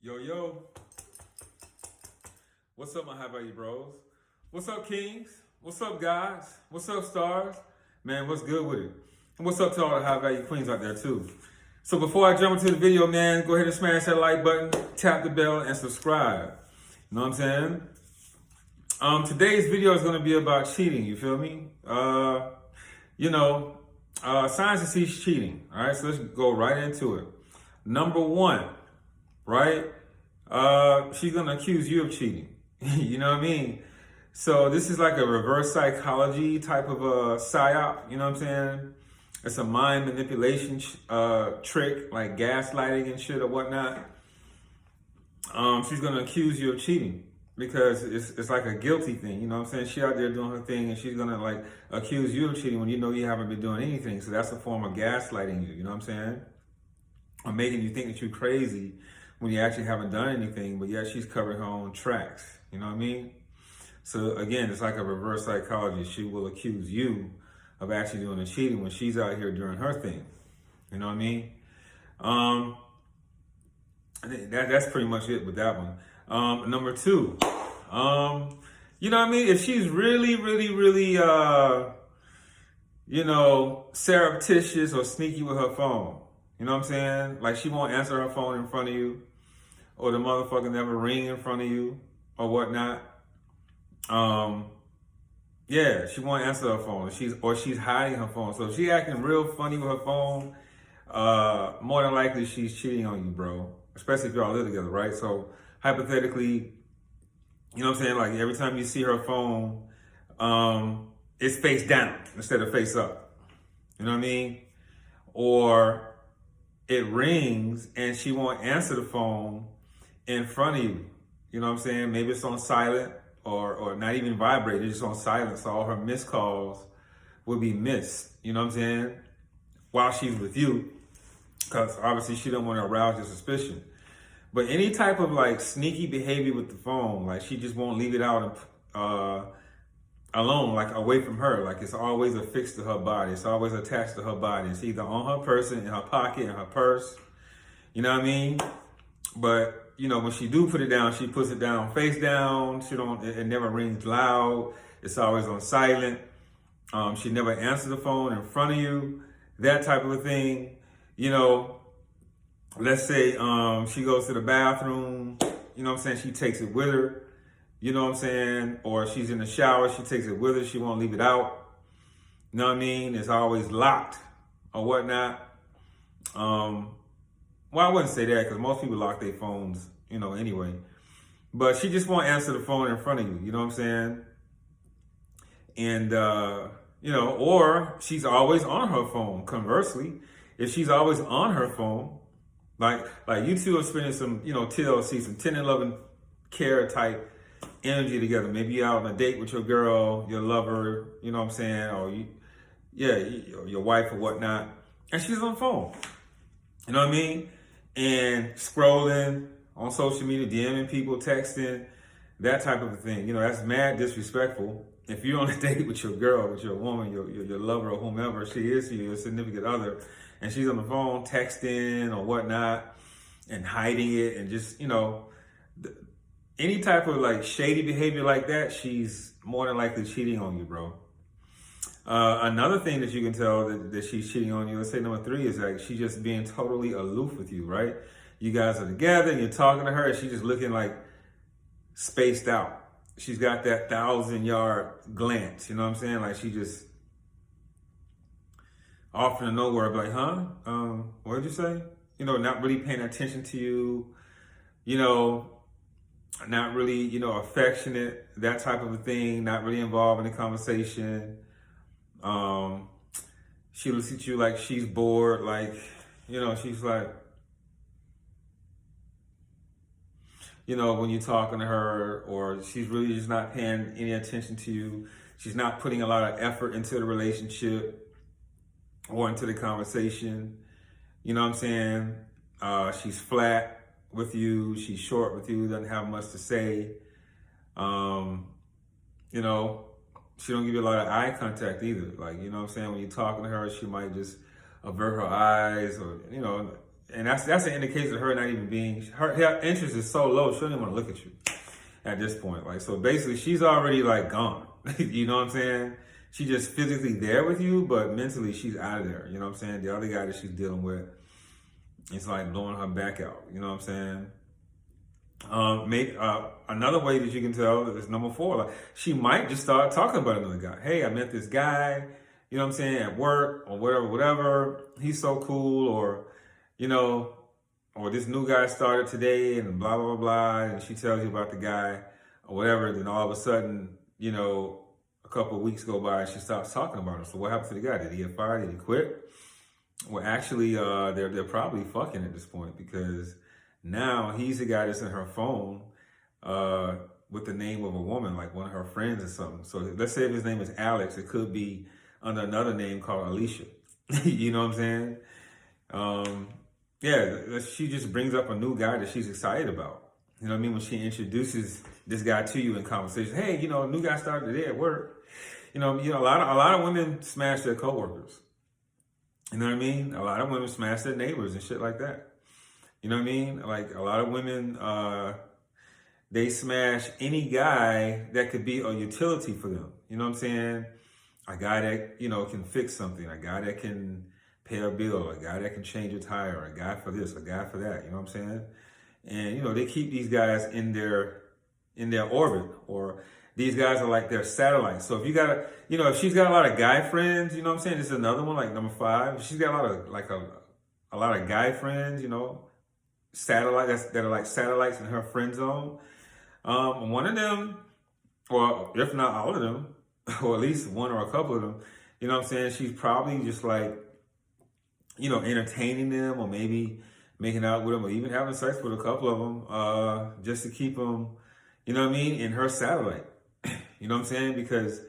Yo, yo. What's up, my high value bros? What's up, kings? What's up, guys? What's up, stars? Man, what's good with it? And what's up to all the high value queens out there, too? So before I jump into the video, man, go ahead and smash that like button, tap the bell, and subscribe. You know what I'm saying? Today's video is going to be about cheating, you feel me? Signs to see cheating. All right, so let's go right into it. Number one, right? She's gonna accuse you of cheating. You know what I mean? So this is like a reverse psychology type of a psyop. You know what I'm saying? It's a mind manipulation trick, like gaslighting and shit or whatnot. She's gonna accuse you of cheating because it's like a guilty thing. You know what I'm saying? She out there doing her thing, and she's gonna like accuse you of cheating when you know you haven't been doing anything. So that's a form of gaslighting you. You know what I'm saying? Or making you think that you're crazy when you actually haven't done anything, but yet she's covering her own tracks. You know what I mean? So again, it's like a reverse psychology. She will accuse you of actually doing the cheating when she's out here doing her thing. You know what I mean? I think that's pretty much it with that one. Number two, you know what I mean? If she's really, surreptitious or sneaky with her phone, you know what I'm saying? Like she won't answer her phone in front of you, or the motherfucker never ring in front of you, or whatnot. She won't answer her phone. She's hiding her phone. So if she's acting real funny with her phone, more than likely she's cheating on you, bro. Especially if y'all live together, right? So hypothetically, you know what I'm saying? Like every time you see her phone, it's face down instead of face up. You know what I mean? Or it rings and she won't answer the phone in front of you. You know what I'm saying? Maybe it's on silent or not even vibrating, it's just on silent. So all her missed calls will be missed. You know what I'm saying? While she's with you, because obviously she don't want to arouse your suspicion. But any type of like sneaky behavior with the phone, like she just won't leave it out alone, like away from her. Like it's always affixed to her body. It's always attached to her body. It's either on her person, in her pocket, in her purse. You know what I mean? But you know, when she do put it down, she puts it down face down. It never rings loud. It's always on silent. She never answers the phone in front of you. That type of a thing. You know, let's say she goes to the bathroom. You know what I'm saying? She takes it with her. You know what I'm saying? Or she's in the shower, she takes it with her, she won't leave it out. You know what I mean? It's always locked or whatnot. Well, I wouldn't say that because most people lock their phones, you know, anyway. But she just won't answer the phone in front of you, you know what I'm saying? And, or she's always on her phone. Conversely, if she's always on her phone, like you two are spending some, TLC, some 10 and 11 care type energy together. Maybe you're out on a date with your girl, your lover, you know what I'm saying, or your wife or whatnot, and she's on the phone. You know what I mean? And scrolling on social media, DMing people, texting, that type of a thing. You know, that's mad disrespectful. If you're on a date with your girl, with your woman, your lover, or whomever she is to you, your significant other, and she's on the phone texting or whatnot and hiding it and just, any type of like shady behavior like that, she's more than likely cheating on you, bro. Another thing that you can tell that she's cheating on you, let's say number three, is like she's just being totally aloof with you, right? You guys are together and you're talking to her and she's just looking like spaced out. She's got that 1,000-yard glance, you know what I'm saying? Like she just off in nowhere, like, huh? What did you say? Not really paying attention to you, not really, affectionate, that type of a thing, not really involved in the conversation. She looks at you like she's bored, like, she's like, when you're talking to her, or she's really just not paying any attention to you. She's not putting a lot of effort into the relationship or into the conversation. You know what I'm saying? She's flat with you, she's short with you, doesn't have much to say. She don't give you a lot of eye contact either. Like, you know what I'm saying? When you're talking to her, she might just avert her eyes or, And that's an indication of her not even being, her interest is so low, she don't even want to look at you at this point. Like, so basically she's already like gone. You know what I'm saying? She just physically there with you, but mentally she's out of there. You know what I'm saying? The other guy that she's dealing with, it's like blowing her back out. You know what I'm saying? Another way that you can tell is number 4. Like, she might just start talking about another guy. Hey, I met this guy, you know what I'm saying, at work or whatever. He's so cool, or, you know, or this new guy started today and blah, blah, blah, blah. And she tells you about the guy or whatever. Then all of a sudden, you know, a couple of weeks go by and she starts talking about him. So what happened to the guy? Did he get fired? Did he quit? Well, actually, they're probably fucking at this point, because now he's the guy that's in her phone with the name of a woman, like one of her friends or something. So let's say if his name is Alex, it could be under another name called Alicia. You know what I'm saying? Yeah, she just brings up a new guy that she's excited about. You know what I mean? When she introduces this guy to you in conversation, hey, you know, a new guy started today at work. You know, a lot of women smash their coworkers. You know what I mean? A lot of women smash their neighbors and shit like that. You know what I mean? Like, a lot of women, they smash any guy that could be a utility for them. You know what I'm saying? A guy that, you know, can fix something, a guy that can pay a bill, a guy that can change a tire, a guy for this, a guy for that. You know what I'm saying? And, you know, they keep these guys in their orbit, or these guys are like their satellites. So if you got if she's got a lot of guy friends, you know what I'm saying? This is another one, like number 5. She's got a lot of guy friends, you know, satellites that are like satellites in her friend zone. One of them, or if not all of them, or at least one or a couple of them, you know what I'm saying? She's probably just like, you know, entertaining them, or maybe making out with them, or even having sex with a couple of them, just to keep them, you know what I mean, in her satellite. You know what I'm saying? Because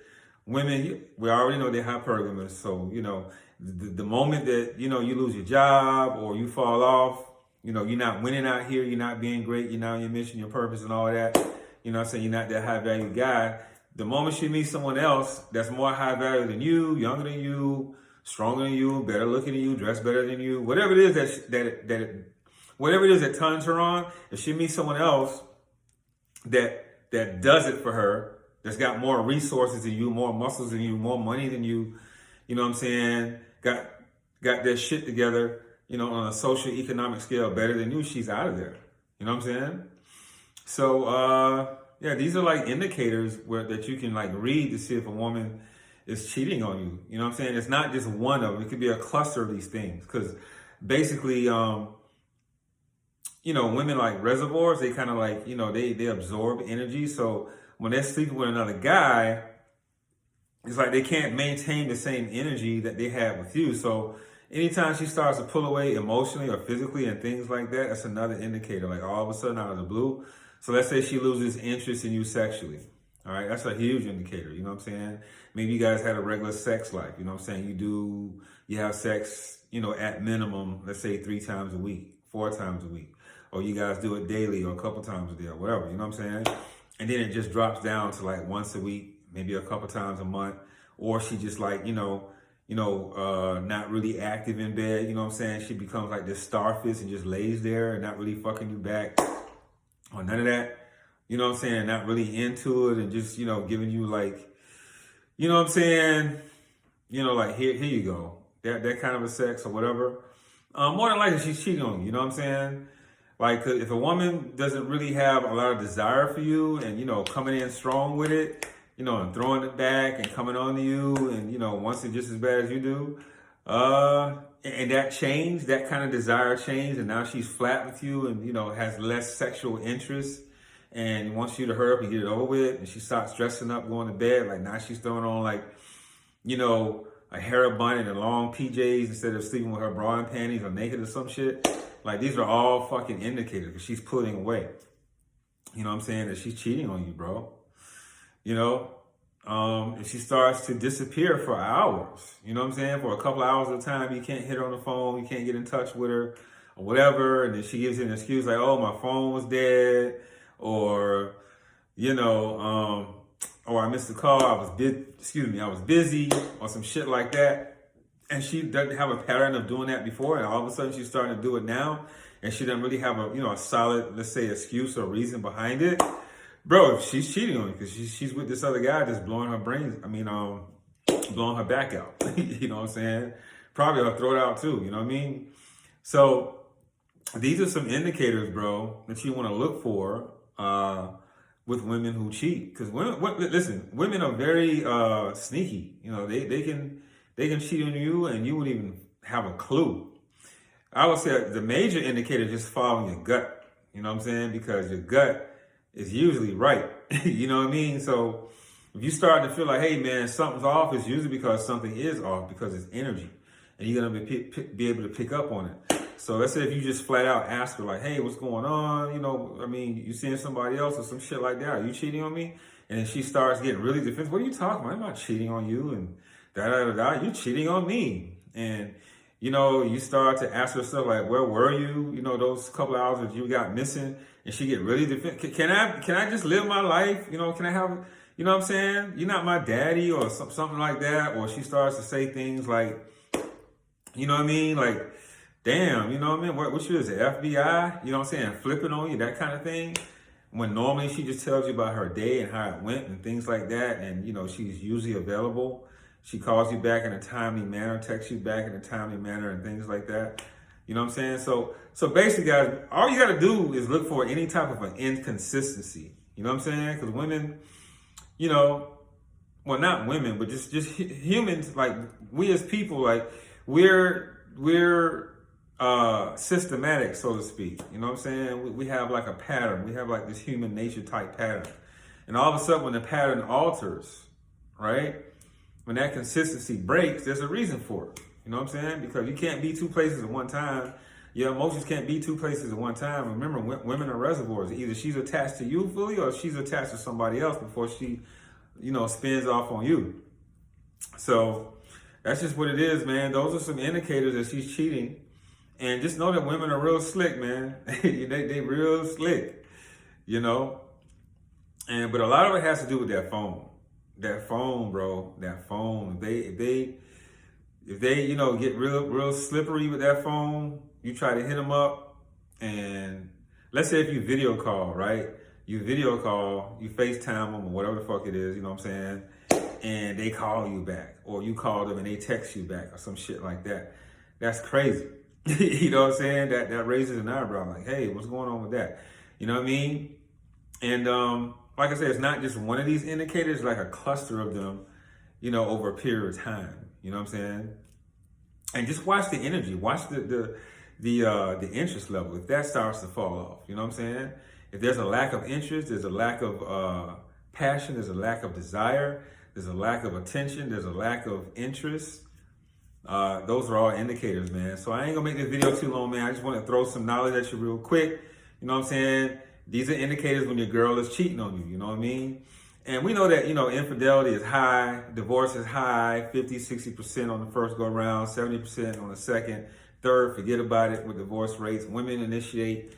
women, we already know they're hypergamous. So, you know, the moment that, you know, you lose your job or you fall off, you know, you're not winning out here, you're not being great, you're not on your mission, your purpose and all that. You know what I'm saying? You're not that high value guy. The moment she meets someone else that's more high value than you, younger than you, stronger than you, better looking than you, dressed better than you, whatever it is whatever it is that turns her on, if she meets someone else that does it for her, that's got more resources than you, more muscles than you, more money than you, you know what I'm saying, got their shit together, you know, on a social economic scale better than you, she's out of there. You know what I'm saying? So, yeah, these are like indicators that you can like read to see if a woman is cheating on you. You know what I'm saying? It's not just one of them. It could be a cluster of these things. Because basically, you know, women like reservoirs, they kind of like, you know, they absorb energy. So when they're sleeping with another guy, it's like they can't maintain the same energy that they had with you. So anytime she starts to pull away emotionally or physically and things like that, that's another indicator. Like all of a sudden out of the blue. So let's say she loses interest in you sexually. All right, that's a huge indicator. You know what I'm saying? Maybe you guys had a regular sex life. You know what I'm saying? You have sex, you know, at minimum, let's say 3 times a week, 4 times a week. Or you guys do it daily or a couple times a day or whatever. You know what I'm saying? And then it just drops down to like once a week, maybe a couple times a month. Or she just like, not really active in bed. You know what I'm saying? She becomes like this starfish and just lays there and not really fucking you back. Or none of that, you know what I'm saying, not really into it and just, you know, giving you like, you know what I'm saying, you know, like, here you go, that kind of a sex or whatever. More than likely she's cheating on you, you know what I'm saying? Like, if a woman doesn't really have a lot of desire for you and, you know, coming in strong with it, you know, and throwing it back and coming on to you and, you know, wants it just as bad as you do, and that changed, that kind of desire changed, and now she's flat with you and, you know, has less sexual interest and wants you to hurry up and get it over with, and she starts dressing up, going to bed, like now she's throwing on like, you know, a hair bun and long PJs instead of sleeping with her bra and panties or naked or some shit. Like, these are all fucking indicators because she's pulling away. You know what I'm saying? That she's cheating on you, bro. You know? If she starts to disappear for hours, you know what I'm saying? For a couple hours at a time, you can't hit her on the phone, you can't get in touch with her or whatever. And then she gives you an excuse like, oh, my phone was dead, or, you know, or I missed the call, I was busy, or some shit like that. and she doesn't have a pattern of doing that before, and all of a sudden she's starting to do it now, and she doesn't really have a solid, let's say, excuse or reason behind it, bro, if she's cheating on you because she's with this other guy just blowing her brains, blowing her back out. You know what I'm saying? Probably her throat out too, you know what I mean? So these are some indicators, bro, that you want to look for with women who cheat. Because women are very sneaky. You know, they can cheat on you and you wouldn't even have a clue. I would say the major indicator is just following your gut. You know what I'm saying? Because your gut is usually right. You know what I mean? So if you start to feel like, hey man, something's off, it's usually because something is off, because it's energy. And you're going to be able to pick up on it. So let's say if you just flat out ask her like, hey, what's going on? You know, I mean, you seeing somebody else or some shit like that. Are you cheating on me? And then she starts getting really defensive. What are you talking about? I'm not cheating on you. And da-da-da-da. You're cheating on me. And, you know, you start to ask herself like, where were you? You know, those couple hours that you got missing. And she get really defensive. Can I just live my life? You know, can I have, you know what I'm saying? You're not my daddy or something like that. Or she starts to say things like, you know what I mean? Like, damn, you know what I mean? What she is, the FBI? You know what I'm saying? Flipping on you, that kind of thing. When normally she just tells you about her day and how it went and things like that. And, you know, she's usually available. She calls you back in a timely manner, texts you back in a timely manner and things like that. You know what I'm saying? So basically, guys, all you got to do is look for any type of an inconsistency. You know what I'm saying? Because women, you know, well, not women, but just humans, like we as people, like, we're systematic, so to speak. You know what I'm saying? We have like a pattern. We have like this human nature type pattern. And all of a sudden when the pattern alters, right? When that consistency breaks, there's a reason for it. You know what I'm saying? Because you can't be two places at one time. Your emotions can't be two places at one time. Remember, women are reservoirs. Either she's attached to you fully or she's attached to somebody else before she, you know, spins off on you. So that's just what it is, man. Those are some indicators that she's cheating. And just know that women are real slick, man. they real slick, you know. But a lot of it has to do with that phone. That phone, bro. That phone. If they, you know, get real slippery with that phone, you try to hit them up. And let's say if you video call, right? You video call, you FaceTime them or whatever the fuck it is, you know what I'm saying? And they call you back, or you call them and they text you back or some shit like that. That's crazy. You know what I'm saying? That raises an eyebrow, like, hey, what's going on with that? You know what I mean? And like I said, it's not just one of these indicators, like a cluster of them, you know, over a period of time. You know what I'm saying? And just watch the energy, watch the interest level. If that starts to fall off, you know what I'm saying? If there's a lack of interest, there's a lack of passion, there's a lack of desire, there's a lack of attention, there's a lack of interest. Those are all indicators, man. So I ain't gonna make this video too long, man. I just want to throw some knowledge at you real quick. You know what I'm saying? These are indicators when your girl is cheating on you, you know what I mean? And we know that, you know, infidelity is high, divorce is high, 50, 60% on the first go around, 70% on the second, third, forget about it with divorce rates. Women initiate,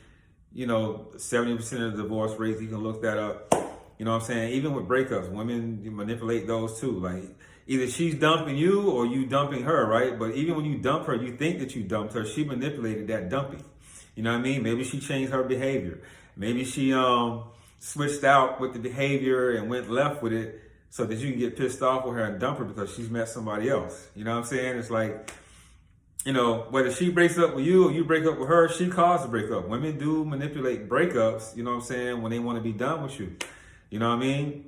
you know, 70% of the divorce rates. You can look that up. You know what I'm saying? Even with breakups, women manipulate those too. Like, either she's dumping you or you dumping her, right? But even when you dump her, you think that you dumped her. She manipulated that dumping. You know what I mean? Maybe she changed her behavior. Maybe she switched out with the behavior and went left with it so that you can get pissed off with her and dump her because she's met somebody else. You know what I'm saying? It's like, you know, whether she breaks up with you or you break up with her, she caused the breakup. Women do manipulate breakups, you know what I'm saying, when they want to be done with you. You know what I mean?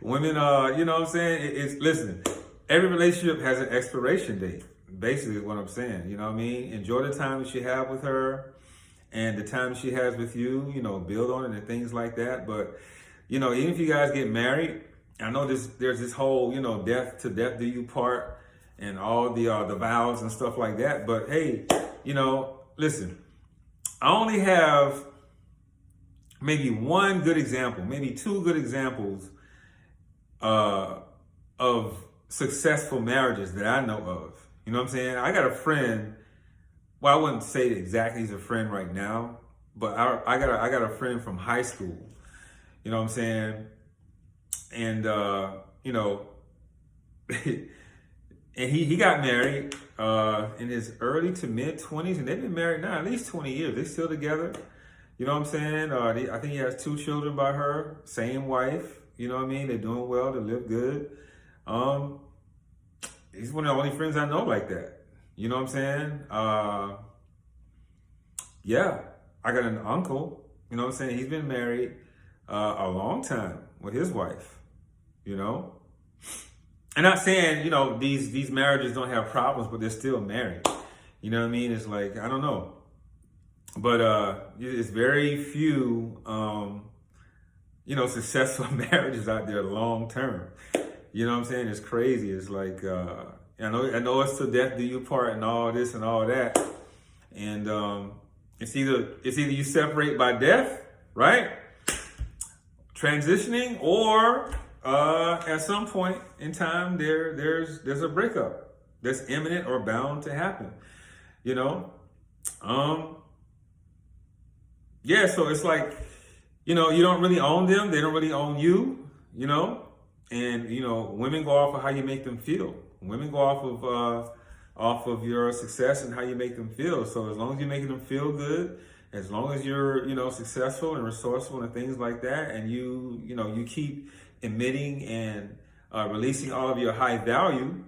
Women, you know what I'm saying? Listen, every relationship has an expiration date, basically is what I'm saying. You know what I mean? Enjoy the time that you have with her and the time she has with you, you know, build on it and things like that. But, you know, even if you guys get married, I know there's this whole, you know, death do you part and all the vows and stuff like that. But hey, you know, listen, I only have maybe one good example, maybe two good examples of successful marriages that I know of. You know what I'm saying? I got a friend. Well, I wouldn't say exactly he's a friend right now, but I got a friend from high school. You know what I'm saying? And you know, And he got married in his early to mid 20s, and they've been married now at least 20 years. They're still together. You know what I'm saying? I think he has 2 children by her, same wife. You know what I mean? They're doing well. They live good. He's one of the only friends I know like that. You know what I'm saying? Yeah, I got an uncle. You know what I'm saying? He's been married a long time with his wife. You know? I'm not saying, these marriages don't have problems, but they're still married. You know what I mean? It's like, I don't know. But it's very few, successful marriages out there long term. You know what I'm saying? It's crazy. It's like, I know it's till death do you part and all this and all that. And it's either you separate by death, right? Transitioning, or at some point in time there's a breakup that's imminent or bound to happen. Yeah, so it's like, you don't really own them, they don't really own you, and women go off of how you make them feel. Women go off of your success and how you make them feel. So as long as you're making them feel good, as long as you're successful and resourceful and things like that, and you keep emitting and releasing all of your high value,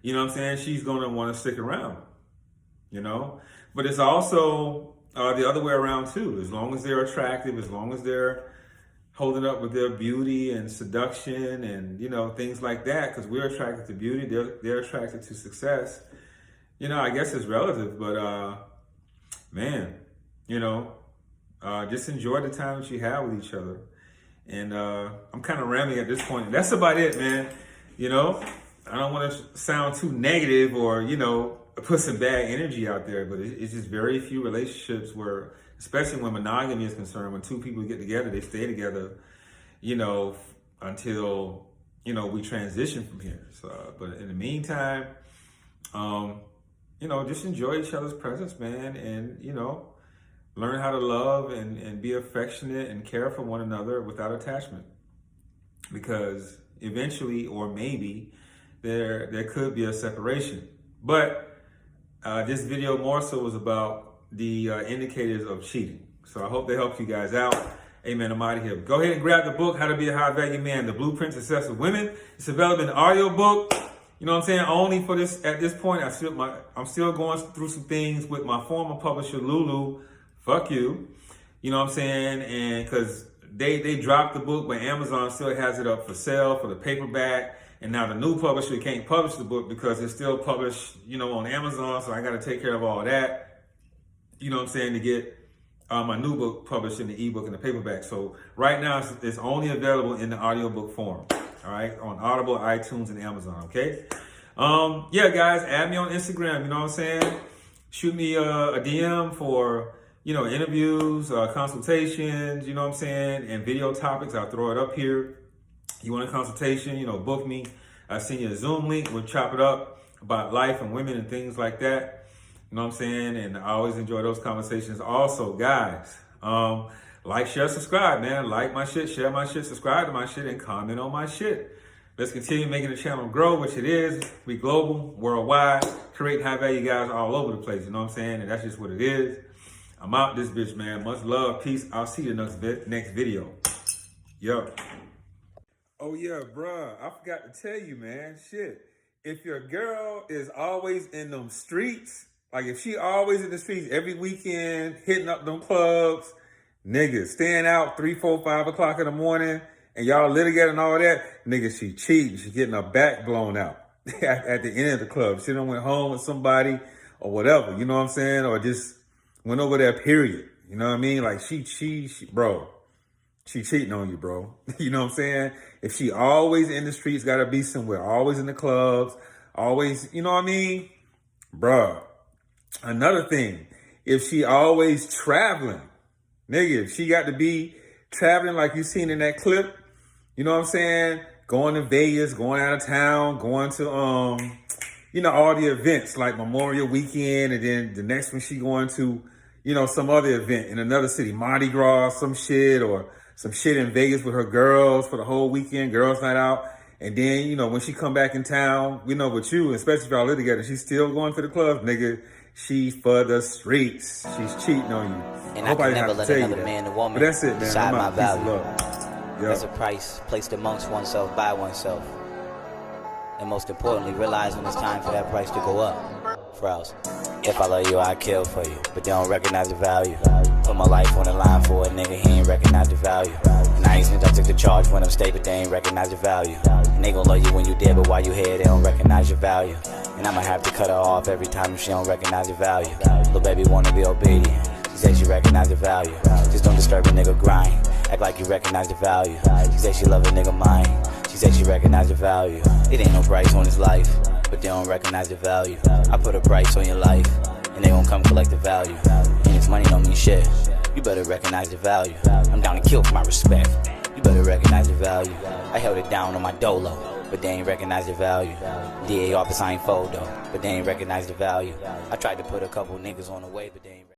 you know what I'm saying, she's going to want to stick around, But it's also the other way around too. As long as they're attractive, as long as they're holding up with their beauty and seduction and, things like that, because we're attracted to beauty, they're attracted to success. I guess it's relative, but man, just enjoy the time that you have with each other. And I'm kind of rambling at this point. That's about it, man. I don't want to sound too negative or, put some bad energy out there, but it's just very few relationships where, especially when monogamy is concerned, when 2 people get together, they stay together, until, we transition from here. So, but in the meantime, just enjoy each other's presence, man, and, learn how to love and be affectionate and care for one another without attachment. Because eventually, or maybe, there could be a separation. But this video more so was about the indicators of cheating. So I hope they help you guys out. Amen. I'm out of here. Go ahead and grab the book, How to Be a High Value Man, The Blueprint to Successful Women. It's available in the audio book. You know what I'm saying? Only for this, at this point, I'm still going through some things with my former publisher, Lulu. Fuck you. You know what I'm saying? And because they dropped the book, but Amazon still has it up for sale for the paperback. And now the new publisher can't publish the book because it's still published, on Amazon. So I got to take care of all that, you know what I'm saying, to get my new book published in the ebook and the paperback. So right now it's only available in the audiobook form. All right, on Audible, iTunes, and Amazon. Okay. Yeah, guys, add me on Instagram. You know what I'm saying? Shoot me a DM for interviews, consultations. You know what I'm saying, and video topics. I'll throw it up here. You want a consultation? Book me. I'll send you a Zoom link. We'll chop it up about life and women and things like that. You know what I'm saying? And I always enjoy those conversations. Also, guys, like, share, subscribe, man. Like my shit, share my shit, subscribe to my shit, and comment on my shit. Let's continue making the channel grow, which it is. We global, worldwide, create high value guys all over the place. You know what I'm saying? And that's just what it is. I'm out this bitch, man. Much love, peace. I'll see you next video. Yo. Oh yeah, bruh, I forgot to tell you, man, shit. If your girl is always in them streets, like if she always in the streets every weekend, hitting up them clubs, niggas, staying out 3, 4, 5 o'clock in the morning, and y'all live together and all that, nigga, she cheating, she getting her back blown out at the end of the club. She done went home with somebody or whatever, you know what I'm saying? Or just went over there, period. You know what I mean? Like she bro. She cheating on you, bro. You know what I'm saying? If she always in the streets, gotta be somewhere. Always in the clubs. Always, you know what I mean? Bruh. Another thing. If she always traveling. Nigga, if she got to be traveling like you seen in that clip. You know what I'm saying? Going to Vegas, going out of town, going to, all the events like Memorial Weekend. And then the next one she going to, some other event in another city. Mardi Gras, some shit, or some shit in Vegas with her girls for the whole weekend, girls night out. And then, you know, when she come back in town, we know with you, especially if y'all live together, she's still going to the club, nigga. She's for the streets. She's cheating on you. And I can never let another man or woman but that's it, man. decide my value. Yep. There's a price placed amongst oneself by oneself. And most importantly, realize when it's time for that price to go up. For else, if I love you, I kill for you, but they don't recognize the value. Put my life on the line for a nigga, he ain't recognize the value. And I ain't I took the charge when I'm state, but they ain't recognize the value. And they gon' love you when you dead, but while you here, they don't recognize your value. And I'ma have to cut her off every time if she don't recognize the value. Little baby wanna be obedient, she say she recognize the value. Just don't disturb a nigga grind, act like you recognize the value. She say she love a nigga mind, she say she recognize the value. It ain't no price on his life, but they don't recognize the value. I put a price on your life, and they gon' come collect the value. And this money don't mean shit, you better recognize the value. I'm down to kill for my respect, you better recognize the value. I held it down on my dolo, but they ain't recognize the value. DA office I ain't fold though, but they ain't recognize the value. I tried to put a couple niggas on the way, but they ain't